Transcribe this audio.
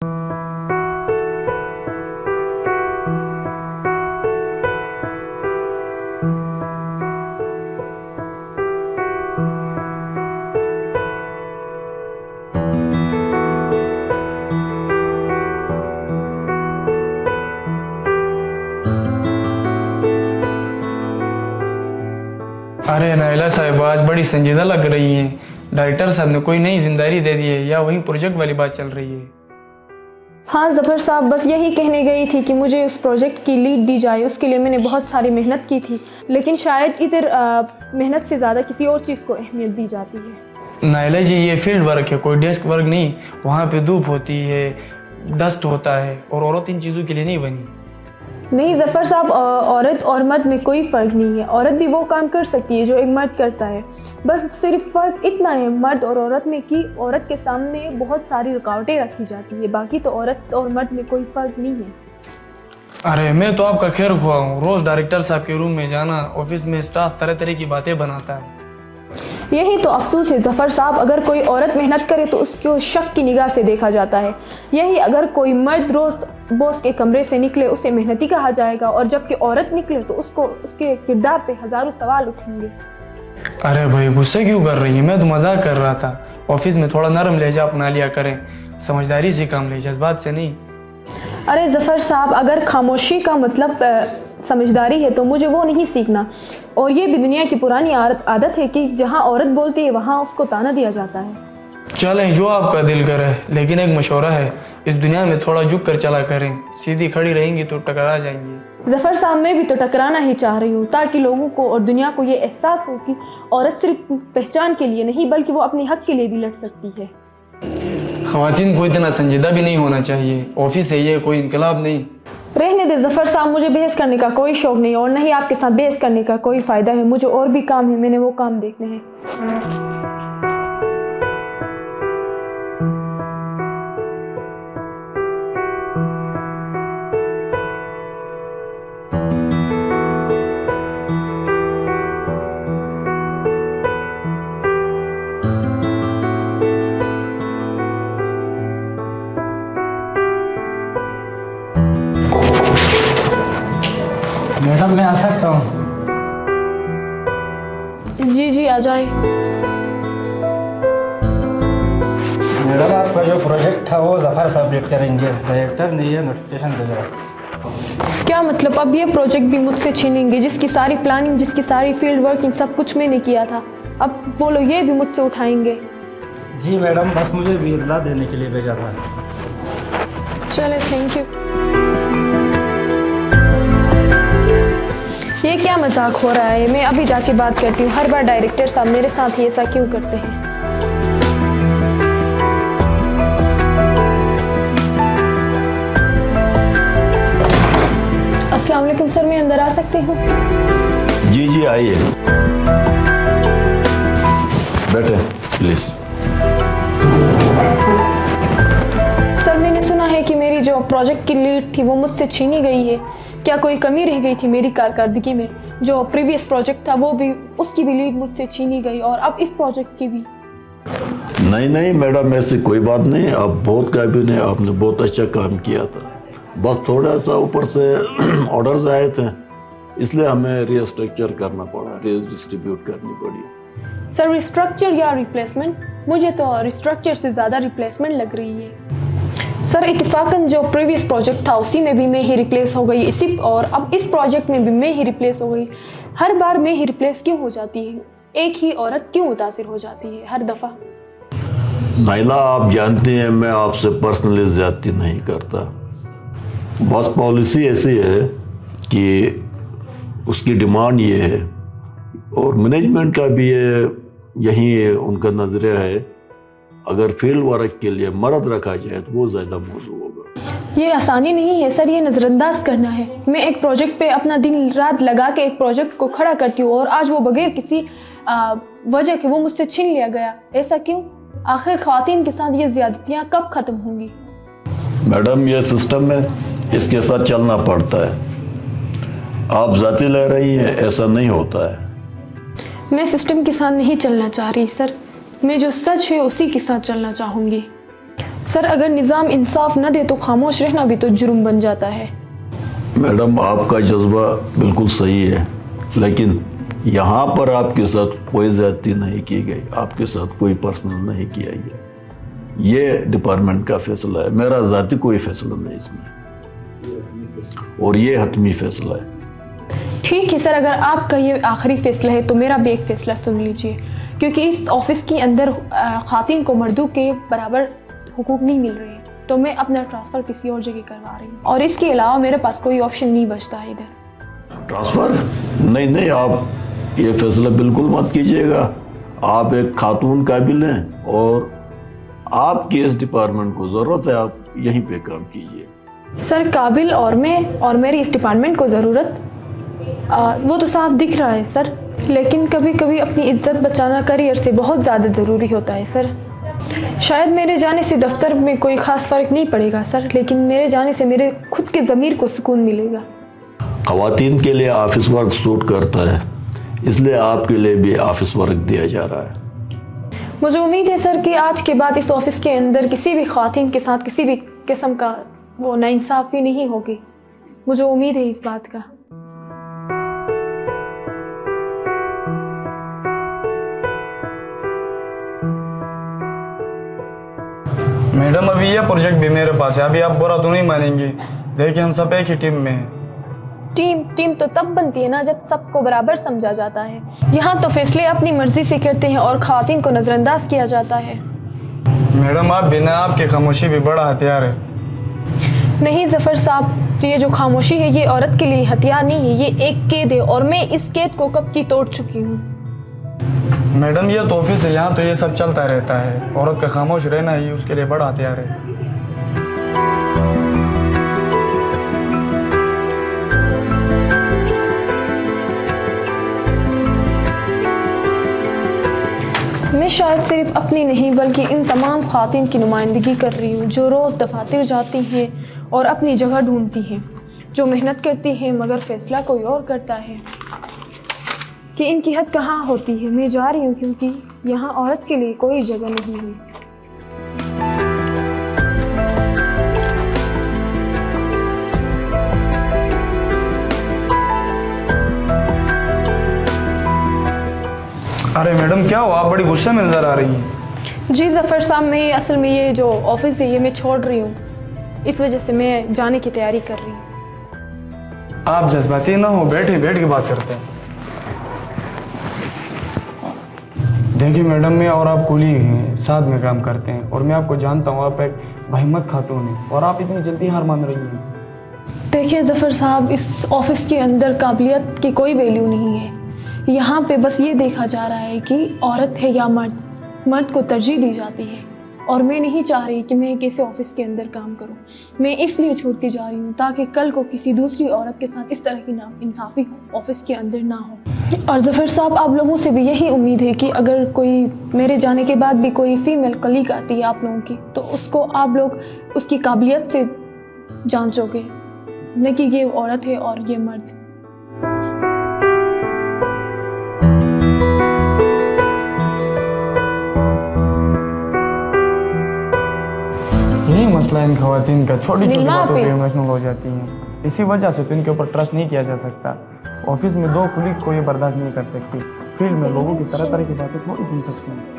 अरे नाइला साहब आज बड़ी संजीदा लग रही हैं। डायरेक्टर साहब ने कोई नई जिम्मेदारी दे दी है या वही प्रोजेक्ट वाली बात चल रही है? हाँ ज़फ़र साहब, बस यही कहने गई थी कि मुझे उस प्रोजेक्ट की लीड दी जाए। उसके लिए मैंने बहुत सारी मेहनत की थी, लेकिन शायद इधर मेहनत से ज़्यादा किसी और चीज़ को अहमियत दी जाती है। नाइला जी ये फील्ड वर्क है, कोई डेस्क वर्क नहीं। वहाँ पे धूप होती है, डस्ट होता है, और औरत इन चीज़ों के लिए नहीं बनी। नहीं ज़फ़र साहब, औरत और मर्द में कोई फ़र्क नहीं है। औरत भी वो काम कर सकती है जो एक मर्द करता है। बस सिर्फ फ़र्क इतना है मर्द और औरत में कि औरत के सामने बहुत सारी रुकावटें रखी जाती है, बाकी तो औरत और मर्द में कोई फ़र्क नहीं है। अरे मैं तो आपका खैर हुआ हूँ। रोज़ डायरेक्टर साहब के रूम में जाना, ऑफिस में स्टाफ तरह तरह की बातें बनाता है। यही तो अफसोस है ज़फ़र साहब, अगर कोई औरत मेहनत करे तो उसको शक की निगाह से देखा जाता है। यही अगर कोई मर्द रोज़ बॉस के कमरे से निकले उसे मेहनती कहा जाएगा, और जबकि औरत निकले तो उसको उसके किरदार पे हज़ारों सवाल उठेंगे। अरे भाई गुस्से क्यों कर रही है? मैं तो मजाक कर रहा था। ऑफिस में थोड़ा नरम लहजा अपना लिया करें, समझदारी से काम ले, जज्बात से नहीं। अरे ज़फ़र साहब, अगर खामोशी का मतलब समझदारी है तो मुझे वो नहीं सीखना। और ये भी दुनिया की पुरानी आदत है कि जहाँ औरत बोलती है वहाँ उसको ताना दिया जाता है। चलें जो आपका दिल करे, लेकिन एक मशवरा है, इस दुनिया में थोड़ा झुक कर चला करें। सीधी खड़ी रहेंगी तो टकरा जाएंगी। ज़फ़र साहब, मैं भी तो टकराना ही चाह रही हूँ, ताकि लोगों को और दुनिया को ये एहसास हो कि औरत सिर्फ पहचान के लिए नहीं बल्कि वो अपने हक के लिए भी लड़ सकती है। ख़वातीन को इतना संजीदा भी नहीं होना चाहिए। ऑफिस है ये, कोई इनकलाब नहीं। रहने दे ज़फ़र साहब, मुझे बहस करने का कोई शौक़ नहीं, और नहीं आपके साथ बहस करने का कोई फ़ायदा है। मुझे और भी काम है, मैंने वो काम देखने हैं। मैडम मैं आ सकता हूँ? जी जी आ जाए। मैडम आपका जो प्रोजेक्ट था वो ज़फ़र सबमिट करेंगे, डायरेक्टर ने ये नोटिफिकेशन भेजा। क्या मतलब अब ये प्रोजेक्ट भी मुझसे छीनेंगे? जिसकी सारी प्लानिंग, जिसकी सारी फील्ड वर्किंग सब कुछ मैंने किया था, अब वो लोग ये भी मुझसे उठाएंगे? जी मैडम, बस मुझे भी इत्तला देने के लिए भेजा था। चले, थैंक यू। ये क्या मजाक हो रहा है? मैं अभी जाके बात करती हूँ। हर बार डायरेक्टर साहब मेरे साथ ही ऐसा क्यों करते हैं? अस्सलाम वालेकुम सर, मैं अंदर आ सकती हूँ? जी जी आइए, बैठे प्लीज। सर मैंने सुना है कि मेरी जो प्रोजेक्ट की लीड थी वो मुझसे छीनी गई है। क्या कोई कमी रह गई थी मेरी कारकर्दगी में? जो प्रीवियस प्रोजेक्ट था वो भी, उसकी भी लीड मुझसे छीनी गई, और अब इस प्रोजेक्ट की भी। नहीं नहीं मैडम, ऐसी कोई बात नहीं। आप बहुत काबिल हैं, आपने बहुत अच्छा काम किया था। बस थोड़ा सा ऊपर से ऑर्डर्स आए थे, इसलिए हमें रीस्ट्रक्चर करना पड़ा, रीडिस्ट्रीब्यूट करनी पड़ी। सर रिस्ट्रक्चर या रिप्लेसमेंट? मुझे तो रिस्ट्रक्चर से ज़्यादा रिप्लेसमेंट लग रही है। सर इत्तेफाकन जो प्रीवियस प्रोजेक्ट था उसी में भी मैं ही रिप्लेस हो गई, इसी और अब इस प्रोजेक्ट में भी मैं ही रिप्लेस हो गई। हर बार मैं ही रिप्लेस क्यों हो जाती है? एक ही औरत क्यों मुतासिर हो जाती है हर दफ़ा? नाइला आप जानती हैं मैं आपसे पर्सनली ज़्यादती नहीं करता। बस पॉलिसी ऐसी है कि उसकी डिमांड ये है, और मैनेजमेंट का भी यही उनका नज़रिया है, अगर फील्ड वर्क के लिए मर्द रखा जाए तो वो ज़्यादा मौजू होगा। ये आसानी नहीं है सर, ये नज़रअंदाज करना है। मैं एक प्रोजेक्ट पे अपना दिन रात लगा के एक प्रोजेक्ट को खड़ा करती हूँ, और आज वो बगैर किसी वजह के वो मुझसे छीन लिया गया। ऐसा क्यों? आखिर ख़वातीन के साथ ये ज़्यादतियाँ कब ख़त्म होंगी? मैडम ये सिस्टम है, इसके साथ चलना पड़ता है। आप ज़ाती ले रही हैं, ऐसा नहीं होता है। मैं सिस्टम के साथ नहीं चलना चाह रही सर, मैं जो सच है उसी के साथ चलना चाहूँगी। सर अगर निज़ाम इंसाफ न दे तो खामोश रहना भी तो जुर्म बन जाता है। मैडम, आपका जज्बा बिल्कुल सही है, लेकिन यहाँ पर आपके साथ कोई ज्यादती नहीं की गई, आपके साथ कोई पर्सनल नहीं किया गया। ये डिपार्टमेंट का फैसला है, मेरा ज़ाती कोई फैसला नहीं इसमें, और ये हतमी फैसला है। ठीक है सर, अगर आपका ये आखिरी फैसला है तो मेरा भी एक फ़ैसला सुन लीजिए, क्योंकि इस ऑफिस के अंदर ख़ातिन को मर्दों के बराबर हुकूक नहीं मिल रहे हैं, तो मैं अपना ट्रांसफ़र किसी और जगह करवा रही हूँ, और इसके अलावा मेरे पास कोई ऑप्शन नहीं बचता है इधर। ट्रांसफ़र? नहीं नहीं, आप ये फैसला बिल्कुल मत कीजिएगा। आप एक खातून काबिल हैं और आपके इस डिपार्टमेंट को ज़रूरत है, आप यहीं पे काम कीजिए। सर काबिल और मैं और मेरी इस डिपार्टमेंट को ज़रूरत वो तो साफ दिख रहा है सर, लेकिन कभी कभी अपनी इज्जत बचाना करियर से बहुत ज़्यादा ज़रूरी होता है सर। शायद मेरे जाने से दफ्तर में कोई ख़ास फ़र्क नहीं पड़ेगा सर, लेकिन मेरे जाने से मेरे खुद के ज़मीर को सुकून मिलेगा। ख़वातीन के लिए ऑफिस वर्क सूट करता है, इसलिए आपके लिए भी ऑफिस वर्क दिया जा रहा है। मुझे उम्मीद है सर कि आज के बाद इस ऑफिस के अंदर किसी भी ख़वातीन के साथ किसी भी किस्म का वो नाइंसाफ़ी नहीं होगी। मुझे उम्मीद है इस बात का। मैडम, अभी यह प्रोजेक्ट भी मेरे पास है, अभी आप बुरा तो नहीं मानेंगे, देखिए हम सब एक ही टीम में हैं। टीम तो तब बनती है ना जब सबको बराबर समझा जाता है। यहाँ तो फैसले अपनी मर्जी से करते हैं और ख़वातीन को नज़रअंदाज किया जाता है। मैडम, आप बिना आपकी खामोशी भी बड़ा हथियार है। नहीं ज़फ़र साहब, ये जो खामोशी है ये औरत के लिए हथियार नहीं है, ये एक कैद है, और मैं इस कैद को कब की तोड़ चुकी हूँ। मैडम, ये तो ऑफिस है, यहाँ तो ये सब चलता रहता है, औरत का खामोश रहना ही उसके लिए बड़ा हथियार है। मैं शायद सिर्फ अपनी नहीं बल्कि इन तमाम ख़वातीन की नुमाइंदगी कर रही हूँ जो रोज़ दफातर जाती हैं और अपनी जगह ढूंढती हैं, जो मेहनत करती हैं मगर फ़ैसला कोई और करता है कि इनकी हद कहाँ होती है। मैं जा रही हूँ क्योंकि यहाँ औरत के लिए कोई जगह नहीं है। अरे मैडम, क्या हो, आप बड़ी गुस्से में नज़र आ रही हैं। जी ज़फ़र साहब, मैं असल में ये जो ऑफिस है ये मैं छोड़ रही हूँ, इस वजह से मैं जाने की तैयारी कर रही हूँ। आप जज्बाती ना हो, बैठ के बात करते हैं। देखिए मैडम, मैं और आप कुलीग हैं, साथ में काम करते हैं, और मैं आपको जानता हूँ, आप एक बहिम्मत खातून हैं और आप इतनी जल्दी हार मान रही हैं। देखिए ज़फ़र साहब, इस ऑफिस के अंदर काबिलियत की कोई वैल्यू नहीं है। यहाँ पे बस ये देखा जा रहा है कि औरत है या मर्द को तरजीह दी जाती है, और मैं नहीं चाह रही कि मैं कैसे ऑफिस के अंदर काम करूँ। मैं इसलिए छोड़ के जा रही हूँ ताकि कल को किसी दूसरी औरत के साथ इस तरह की नाइंसाफ़ी ऑफिस के अंदर ना हो। और ज़फ़र साहब, आप लोगों से भी यही उम्मीद है कि अगर कोई मेरे जाने के बाद भी कोई फ़ीमेल कलीग आती है आप लोगों की, तो उसको आप लोग उसकी काबिलियत से जांचोगे, न कि ये औरत है और ये मर्द। यही मसला इन खवातीन का, छोटी छोटी नीलमा बातों पे। पे इमोशनल हो जाती हैं, इसी वजह से तो इनके ऊपर ट्रस्ट नहीं किया जा सकता। ऑफिस में दो कुलीग को ये बर्दाश्त नहीं कर सकती, फील्ड में लोगों की तरह तरह की बातें थोड़ी सुन सकती हैं।